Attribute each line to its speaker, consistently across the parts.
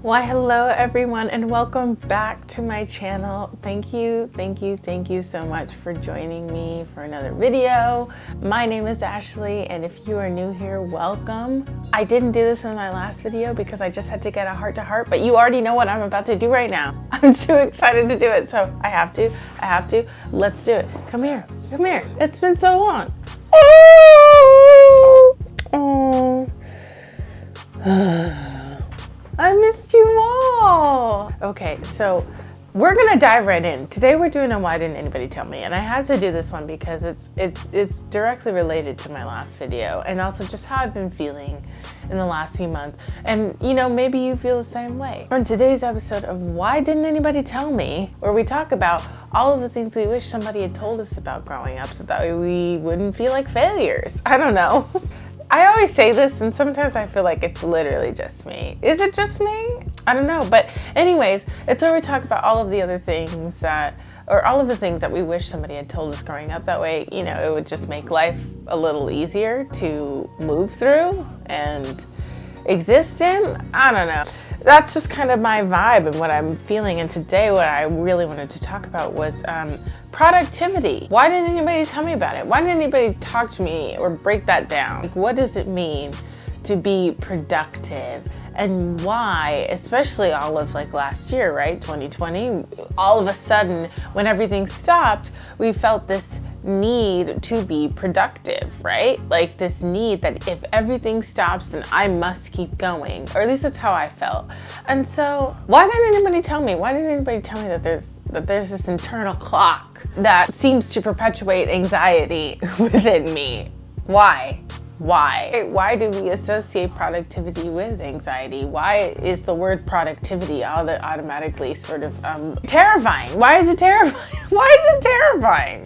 Speaker 1: Why, hello everyone, and welcome back to my channel. Thank you so much for joining me for another video. My name is Ashley, and if you are new here, welcome. I didn't do this in my last video because I just had to get a heart-to-heart, but you already know what I'm about to do right now. I'm too excited to do it, so I have to. Let's do it. Come here. It's been so long. Oh. I missed you all. Okay, so we're gonna dive right in. Today we're doing a why didn't anybody tell me, and I had to do this one because it's directly related to my last video and also just how I've been feeling in the last few months. And you know, maybe you feel the same way. On today's episode of Why Didn't Anybody Tell Me, where we talk about all of the things we wish somebody had told us about growing up so that we wouldn't feel like failures. I don't know. I always say this, and sometimes I feel like it's literally just me. Is it just me? I don't know. But anyways, it's where we talk about all of the other things all of the things that we wish somebody had told us growing up. That way, you know, it would just make life a little easier to move through and exist in. I don't know. That's just kind of my vibe and what I'm feeling. And today what I really wanted to talk about was productivity. Why didn't anybody tell me about it? Why didn't anybody talk to me or break that down? Like, what does it mean to be productive? And why, especially all of like last year, right? 2020, all of a sudden when everything stopped, we felt this need to be productive, right? Like this need that if everything stops, then I must keep going, or at least that's how I felt. And so why didn't anybody tell me? Why didn't anybody tell me that there's this internal clock that seems to perpetuate anxiety within me? Why do we associate productivity with anxiety? Why is the word productivity automatically sort of terrifying? Why is it terrifying?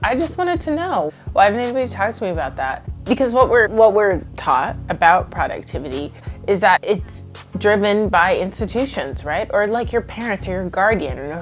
Speaker 1: I just wanted to know. Why didn't anybody talk to me about that? Because what we're taught about productivity is that it's driven by institutions, right? Or like your parents or your guardian or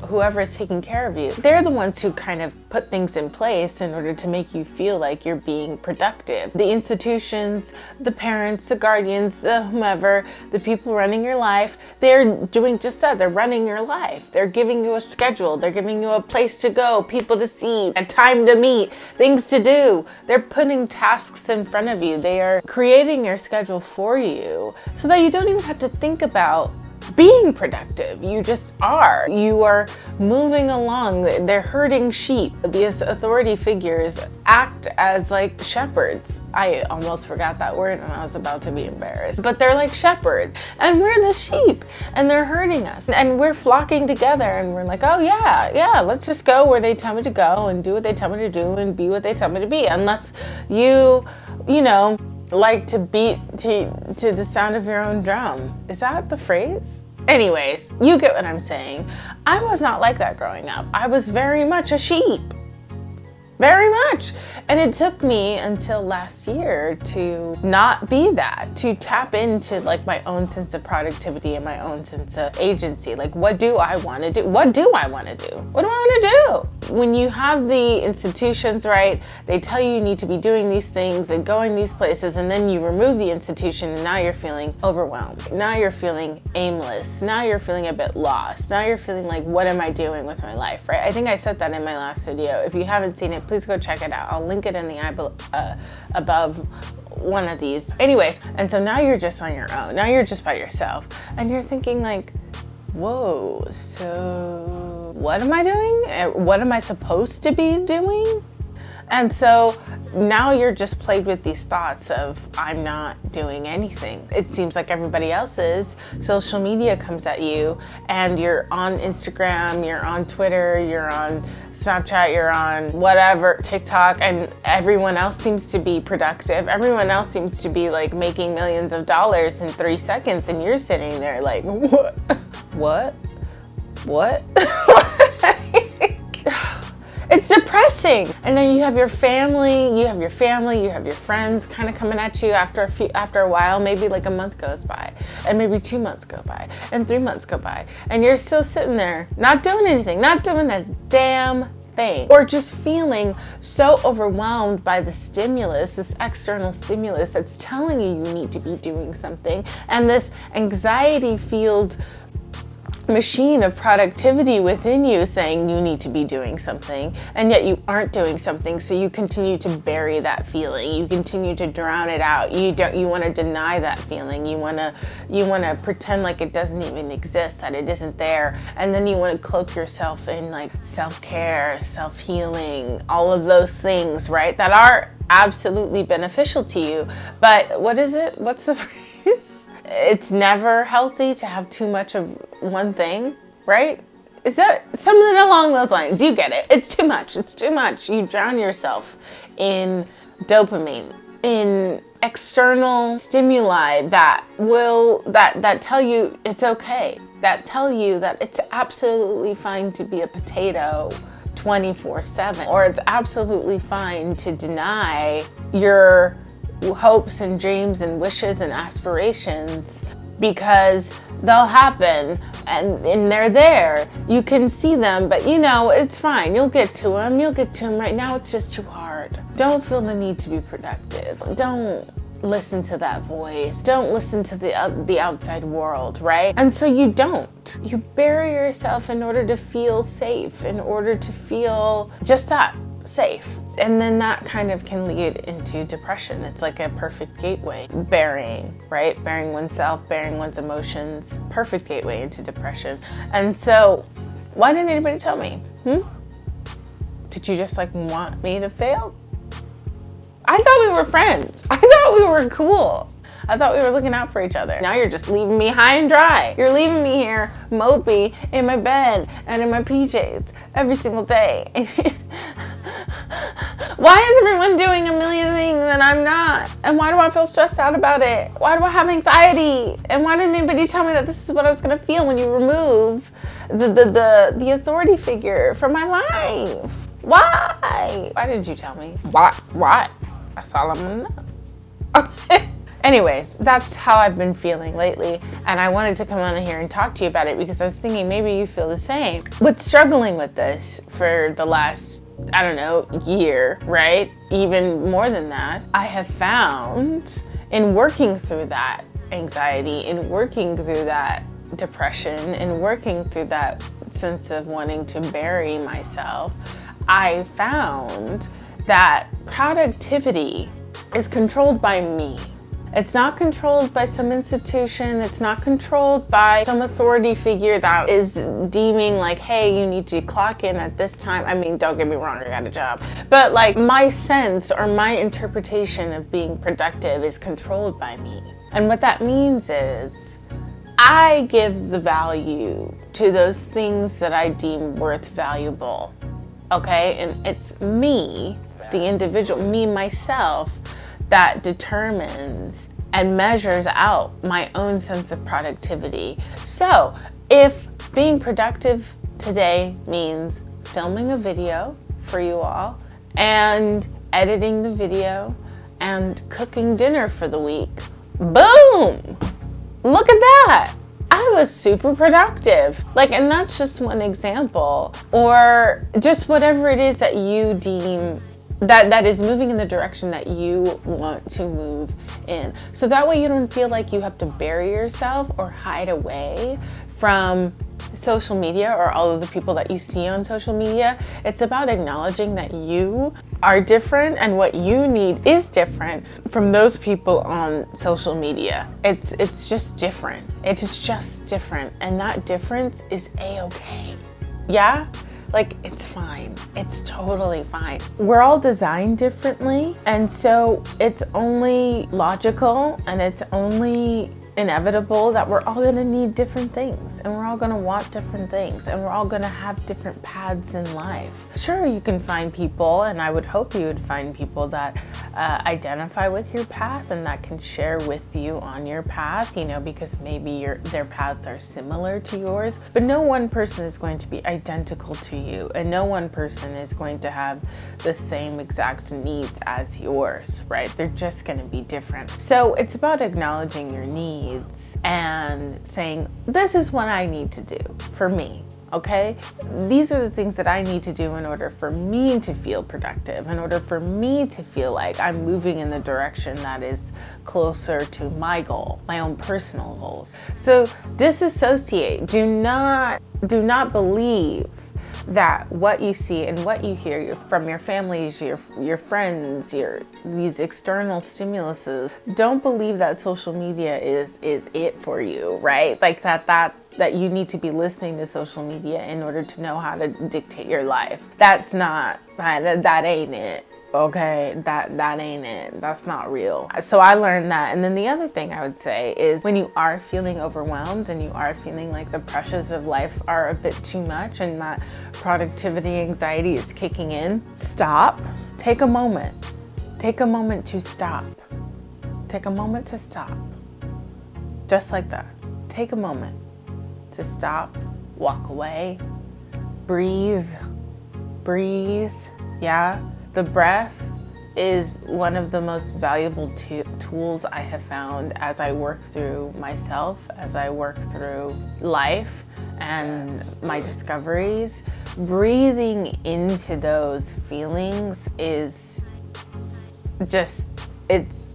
Speaker 1: whoever is taking care of you. They're the ones who kind of put things in place in order to make you feel like you're being productive. The institutions, the parents, the guardians, the whomever, the people running your life, they're doing just that. They're running your life. They're giving you a schedule. They're giving you a place to go, people to see, a time to meet, things to do. They're putting tasks in front of you. They are creating your schedule for you so that you don't even have to think about being productive. You just are. You are moving along. They're herding sheep. These authority figures act as like shepherds. I almost forgot that word and I was about to be embarrassed. But they're like shepherds and we're the sheep and they're herding us and we're flocking together and we're like, oh yeah, let's just go where they tell me to go and do what they tell me to do and be what they tell me to be. Unless you know, like to beat to the sound of your own drum. Is that the phrase? Anyways, you get what I'm saying. I was not like that growing up. I was very much a sheep. Very much. And it took me until last year to not be that, to tap into like my own sense of productivity and my own sense of agency. Like, what do I want to do? What do I want to do? What do I want to do? When you have the institutions, right, they tell you need to be doing these things and going these places, and then you remove the institution and now you're feeling overwhelmed. Now you're feeling aimless. Now you're feeling a bit lost. Now you're feeling like, what am I doing with my life, right? I think I said that in my last video. If you haven't seen it, please go check it out. I'll link it in the above one of these. Anyways, and so now you're just on your own. Now you're just by yourself and you're thinking like, whoa, so what am I doing? What am I supposed to be doing? And so now you're just plagued with these thoughts of, I'm not doing anything. It seems like everybody else is. Social media comes at you and you're on Instagram, you're on Twitter, you're on Snapchat, you're on whatever, TikTok, and everyone else seems to be productive. Everyone else seems to be like making millions of dollars in 3 seconds and you're sitting there like, what? It's depressing. And then you have your family, you have your friends kind of coming at you after a while. Maybe like a month goes by, and maybe 2 months go by, and 3 months go by, and you're still sitting there, not doing anything, not doing a damn thing, or just feeling so overwhelmed by the stimulus, this external stimulus that's telling you you need to be doing something, and this anxiety-filled machine of productivity within you saying you need to be doing something, and yet you aren't doing something, so you continue to bury that feeling. You continue to drown it out. You want to deny that feeling. You want to pretend like it doesn't even exist, that it isn't there. And then you want to cloak yourself in like self-care, self-healing, all of those things, right? That are absolutely beneficial to you. But what is it? What's the phrase? It's never healthy to have too much of one thing, right? Is that something along those lines? You get it. It's too much. It's too much. You drown yourself in dopamine, in external stimuli that tell you it's okay, that tell you that it's absolutely fine to be a potato 24/7, or it's absolutely fine to deny your hopes and dreams and wishes and aspirations because they'll happen and they're there. You can see them, but you know, it's fine. You'll get to them. You'll get to them. Right now, it's just too hard. Don't feel the need to be productive. Don't listen to that voice. Don't listen to the outside world, right? And so you don't. You bury yourself in order to feel safe, in order to feel just that, safe. And then that kind of can lead into depression. It's like a perfect gateway. Burying, right? Burying oneself, burying one's emotions. Perfect gateway into depression. And so, why didn't anybody tell me? Did you just like want me to fail? I thought we were friends. I thought we were cool. I thought we were looking out for each other. Now you're just leaving me high and dry. You're leaving me here mopey in my bed and in my PJs every single day. Why is everyone doing a million things and I'm not? And why do I feel stressed out about it? Why do I have anxiety? And why didn't anybody tell me that this is what I was gonna feel when you remove the authority figure from my life? Why? Why didn't you tell me? Why? That's all I'm gonna know. Anyways, that's how I've been feeling lately, and I wanted to come on here and talk to you about it because I was thinking maybe you feel the same. With struggling with this for the last, I don't know, year, right? Even more than that, I have found in working through that anxiety, in working through that depression, in working through that sense of wanting to bury myself, I found that productivity is controlled by me. It's not controlled by some institution. It's not controlled by some authority figure that is deeming like, hey, you need to clock in at this time. I mean, don't get me wrong, I got a job. But like my sense or my interpretation of being productive is controlled by me. And what that means is I give the value to those things that I deem worth valuable. Okay? And it's me, the individual, me, myself, that determines and measures out my own sense of productivity. So if being productive today means filming a video for you all and editing the video and cooking dinner for the week, boom! Look at that! I was super productive. Like, and that's just one example. Or just whatever it is that you deem that is moving in the direction that you want to move in. So that way you don't feel like you have to bury yourself or hide away from social media or all of the people that you see on social media. It's about acknowledging that you are different and what you need is different from those people on social media. It's just different. It is just different, and that difference is a-okay. Yeah? Like, it's fine. It's totally fine. We're all designed differently, and so it's only logical and it's only inevitable that we're all gonna need different things, and we're all gonna want different things, and we're all gonna have different paths in life. Sure, you can find people, and I would hope you would find people that identify with your path and that can share with you on your path, you know, because maybe their paths are similar to yours, but no one person is going to be identical to you, and no one person is going to have the same exact needs as yours, right? They're just gonna be different. So it's about acknowledging your needs needs and saying, this is what I need to do for me. Okay, these are the things that I need to do in order for me to feel productive, in order for me to feel like I'm moving in the direction that is closer to my goal, my own personal goals. So disassociate. Do not believe that what you see and what you hear from your families, your friends, these external stimuluses. Don't believe that social media is it for you, right? Like that you need to be listening to social media in order to know how to dictate your life. That ain't it. Okay, that ain't it. That's not real. So I learned that. And then the other thing I would say is when you are feeling overwhelmed and you are feeling like the pressures of life are a bit too much and that productivity anxiety is kicking in, stop. Take a moment. Take a moment to stop. Take a moment to stop. Just like that. Take a moment to stop, walk away, breathe. Yeah. The breath is one of the most valuable tools I have found as I work through myself, as I work through life and my discoveries. Breathing into those feelings is just, it's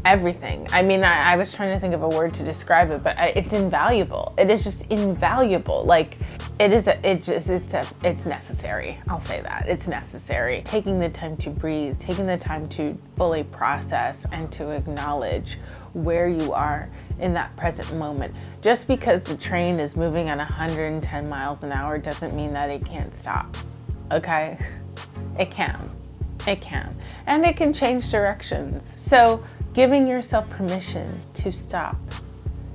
Speaker 1: everything. I mean, I was trying to think of a word to describe it, but it's invaluable. It is just invaluable. Like it's necessary. I'll say that. It's necessary. Taking the time to breathe, taking the time to fully process and to acknowledge where you are in that present moment. Just because the train is moving at 110 miles an hour doesn't mean that it can't stop. Okay? It can. It can. And it can change directions. So giving yourself permission to stop,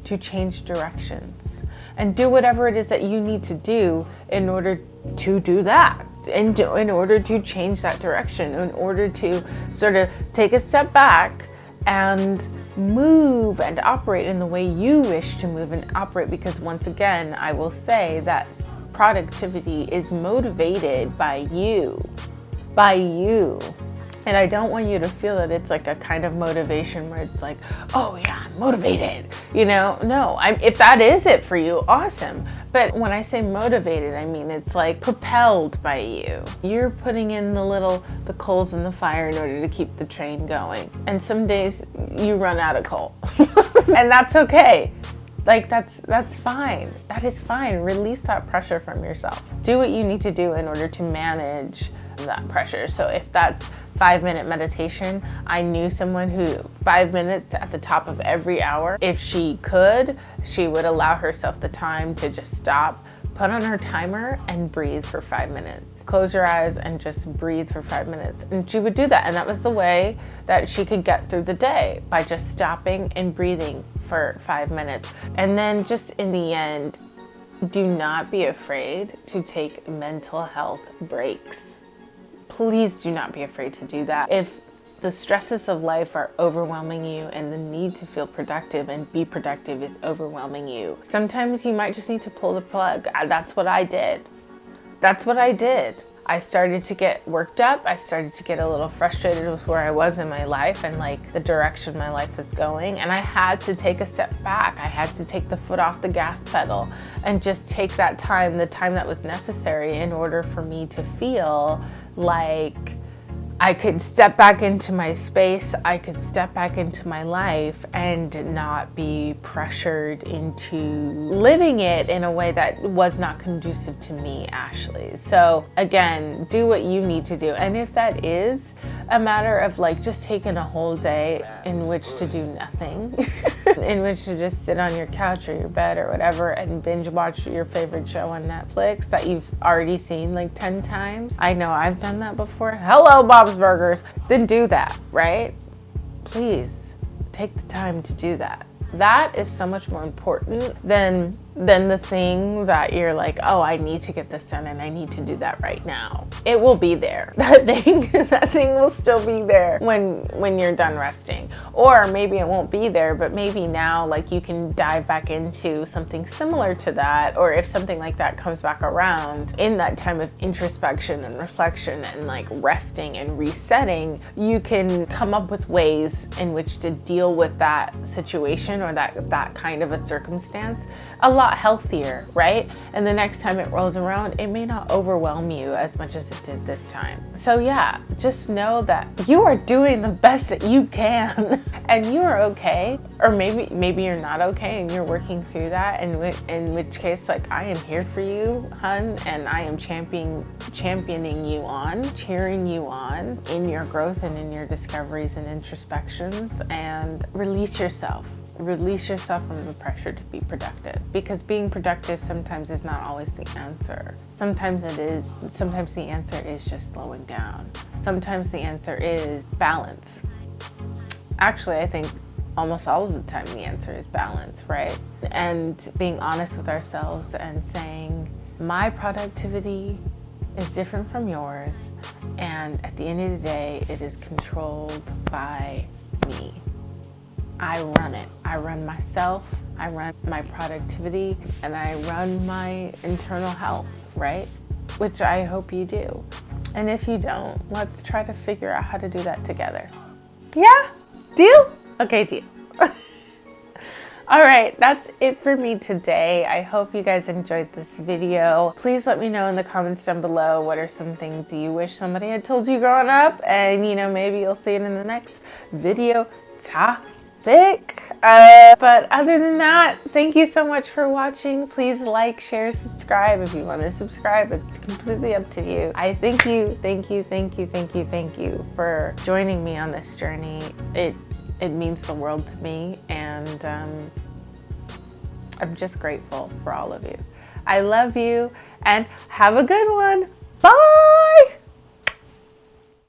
Speaker 1: to change directions, and do whatever it is that you need to do in order to do that, and in order to change that direction, in order to sort of take a step back and move and operate in the way you wish to move and operate. Because once again, I will say that productivity is motivated by you. And I don't want you to feel that it's like a kind of motivation where it's like, oh yeah, I'm motivated. No, if that is it for you, awesome. But when I say motivated, I mean it's like propelled by you. You're putting in the coals in the fire in order to keep the train going. And some days you run out of coal. And that's okay. Like that's fine. That is fine. Release that pressure from yourself. Do what you need to do in order to manage that pressure. So if that's 5-minute meditation, I knew someone who 5 minutes at the top of every hour, if she could, she would allow herself the time to just stop, put on her timer and breathe for 5 minutes. Close your eyes and just breathe for 5 minutes. And she would do that. And that was the way that she could get through the day, by just stopping and breathing for 5 minutes. And then just in the end, do not be afraid to take mental health breaks. Please do not be afraid to do that. If the stresses of life are overwhelming you and the need to feel productive and be productive is overwhelming you, sometimes you might just need to pull the plug. That's what I did. I started to get worked up. I started to get a little frustrated with where I was in my life and like the direction my life was going. And I had to take a step back. I had to take the foot off the gas pedal and just take that time, the time that was necessary in order for me to feel like I could step back into my space, I could step back into my life and not be pressured into living it in a way that was not conducive to me, Ashley. So again, do what you need to do. And if that is a matter of like just taking a whole day in which to do nothing, in which to just sit on your couch or your bed or whatever and binge watch your favorite show on Netflix that you've already seen like 10 times. I know I've done that before. Hello, Bob's Burgers. Then do that, right? Please take the time to do that. That is so much more important than the thing that you're like, oh, I need to get this done and I need to do that right now. It will be there. That thing will still be there when you're done resting. Or maybe it won't be there, but maybe now like you can dive back into something similar to that. Or if something like that comes back around in that time of introspection and reflection and like resting and resetting, you can come up with ways in which to deal with that situation or that kind of a circumstance a lot healthier, right? And the next time it rolls around, it may not overwhelm you as much as it did this time. So yeah, just know that you are doing the best that you can and you are okay. Or maybe you're not okay and you're working through that, in which case, like, I am here for you, hun, and I am championing you on, cheering you on in your growth and in your discoveries and introspections. And release yourself from the pressure to be productive, because being productive sometimes is not always the answer. Sometimes it is. Sometimes the answer is just slowing down. Sometimes the answer is balance. Actually, I think almost all of the time the answer is balance, right? And being honest with ourselves and saying, my productivity is different from yours, and at the end of the day, it is controlled by me. I run it. I run myself, I run my productivity, and I run my internal health, right? Which I hope you do. And if you don't, let's try to figure out how to do that together. Yeah? Deal? Okay, deal. All right, that's it for me today. I hope you guys enjoyed this video. Please let me know in the comments down below what are some things you wish somebody had told you growing up, and maybe you'll see it in the next video topic. But other than that, thank you so much for watching. Please like, share, subscribe. If you want to subscribe, it's completely up to you. I thank you for joining me on this journey. It means the world to me, and I'm just grateful for all of you. I love you, and have a good one. Bye!